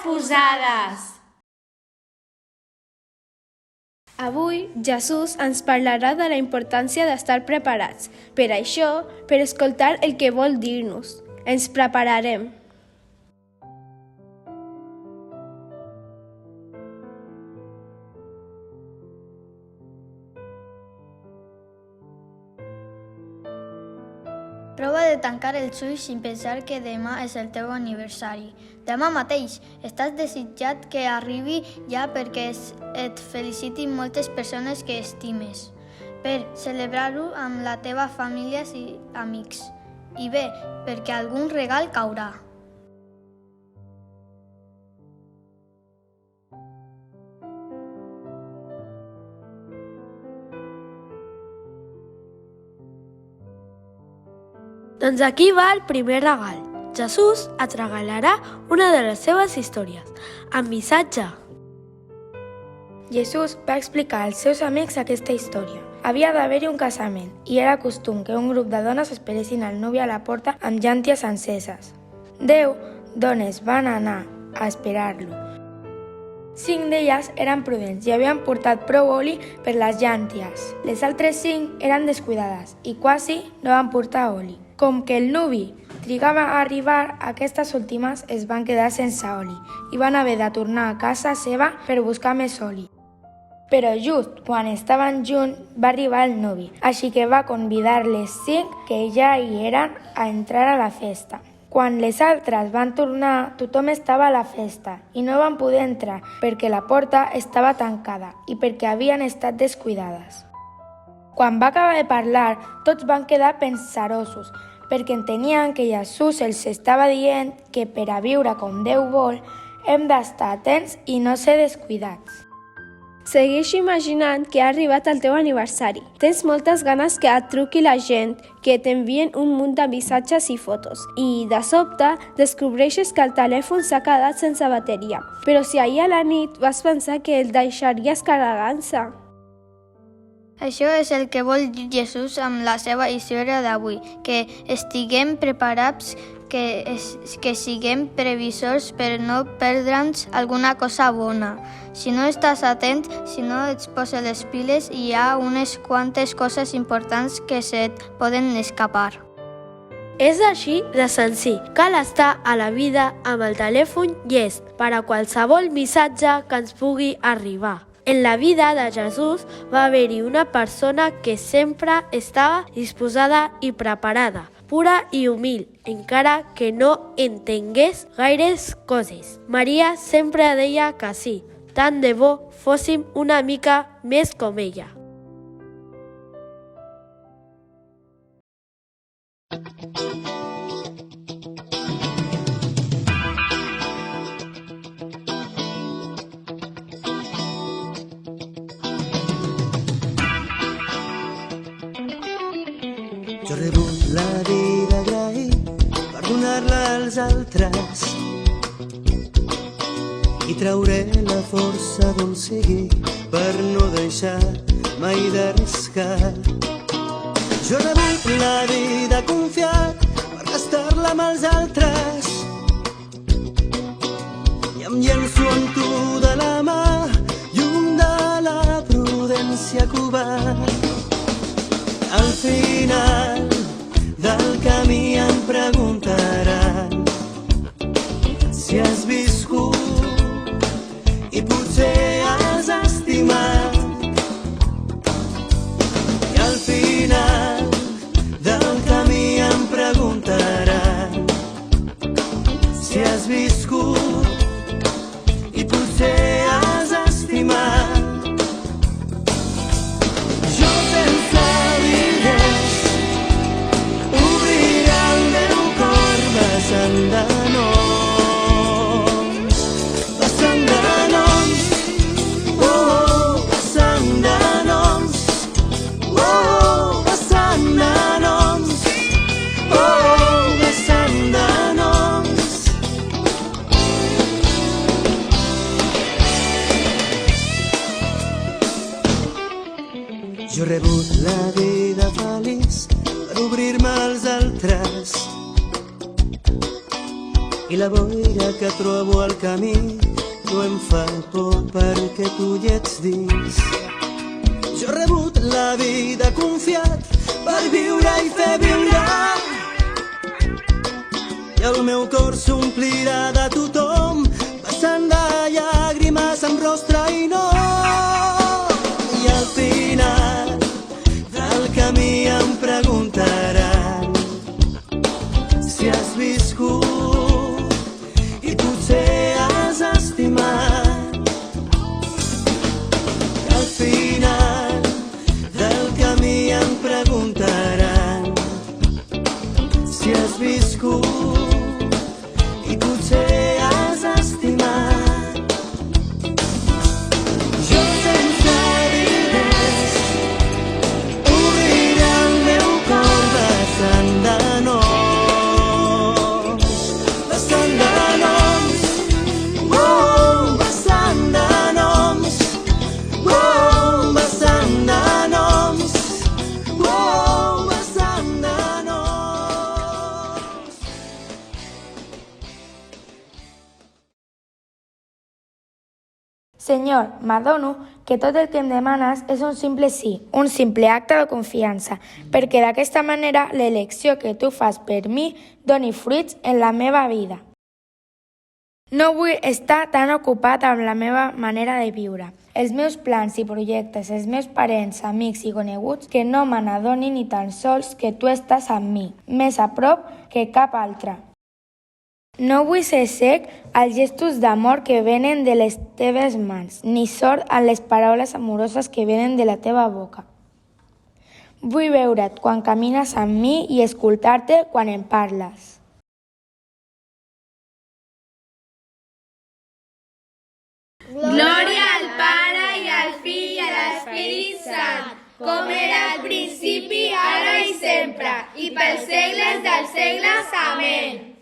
posades! Avui, Jesús ens parlarà de la importància d'estar preparats. Per això, per escoltar el que vol dir-nos, ens prepararem. Prova de tancar els ulls sin pensar que demà és el teu aniversari. Demà mateix estàs desitjat que arribi ja perquè et felicitin moltes persones que estimes, per celebrar-ho amb la teva família i amics, i bé, perquè algun regal caurà. Doncs aquí va el primer regal. Jesús et regalarà una de les seves històries, amb missatge. Jesús va explicar als seus amics aquesta història. Havia d'haver-hi un casament i era costum que un grup de dones esperessin el nuvi a la porta amb llànties enceses. 10 dones van anar a esperar-lo. 5 d'elles eren prudents i havien portat prou oli per les llànties. Les altres 5 eren descuidades i quasi no van portar oli. Com que el nuvi trigava a arribar, aquestes últimes es van quedar sense oli i van haver de tornar a casa seva per buscar més oli. Però just quan estaven junts va arribar el nuvi, així que va convidar les 5 que ja hi eren a entrar a la festa. Quan les altres van tornar, tothom estava a la festa i no van poder entrar perquè la porta estava tancada i perquè havien estat descuidades. Quan va acabar de parlar, tots van quedar pensarosos, perquè entenien que Jesús els estava dient que per a viure com Déu vol, hem d'estar atents i no ser descuidats. Segueix imaginant que ha arribat el teu aniversari. Tens moltes ganes que et truqui la gent, que t'envien un munt de missatges i fotos. I, de sobte, descobreixes que el telèfon s'ha quedat sense bateria. Però si ahir a la nit vas pensar que el deixaries carregant-se. Això és el que vol dir Jesús amb la seva història d'avui, que estiguem preparats, que siguem previsors per no perdre'ns alguna cosa bona. Si no estàs atent, si no ets poses les piles, hi ha unes quantes coses importants que se't poden escapar. És així de senzill. Cal estar a la vida amb el telèfon llest per a qualsevol missatge que ens pugui arribar. En la vida de Jesús va haver-hi una persona que sempre estava disposada i preparada, pura i humil, encara que no entengués gaires coses. Maria sempre deia que sí, tant de bo fóssim una mica més com ella. Jo he rebut la vida agraït per donar-la als altres i trauré la força d'on sigui per no deixar mai d'arriscar. Jo he rebut la vida confiat per gastar-la amb els altres i em llenço amb tu de la mà, lluny de la prudència covard. Al final del camí em preguntaran si has viscut i potser has estimat. I al final del camí em preguntaran si has viscut i potser has estimat. Jo he rebut la vida feliç per obrir-me als altres i la boira que trobo al camí no em fa por perquè tu hi ets dins. Jo he rebut la vida confiat per viure i fer viure, i el meu cor s'omplirà de tothom vessant de llàgrimes amb rostre i no. I al final del camí em preguntaran si has viscut i potser has estimat. I al final del camí em preguntaran si has viscut i potser has estimat. Jo sense diners obriré el meu cor vessant de noms, vessant de noms, oh, vessant de noms, oh, vessant de noms, oh, vessant de noms. Senyor, m'adono que tot el que em demanes és un simple sí, un simple acte de confiança, perquè d'aquesta manera l'elecció que tu fas per mi doni fruits en la meva vida. No vull estar tan ocupat amb la meva manera de viure, els meus plans i projectes, els meus parents, amics i coneguts, que no me n'adoni ni tan sols que tu estàs amb mi, més a prop que cap altre. No vull ser cec als gestos d'amor que venen de les teves mans, ni sord a les paraules amoroses que venen de la teva boca. Vull veure't quan camines amb mi i escoltar-te quan em parles. Glòria al Pare i al Fill i a l'Espírit Sant, com era al principi, ara i sempre, i pels segles dels segles. Amén.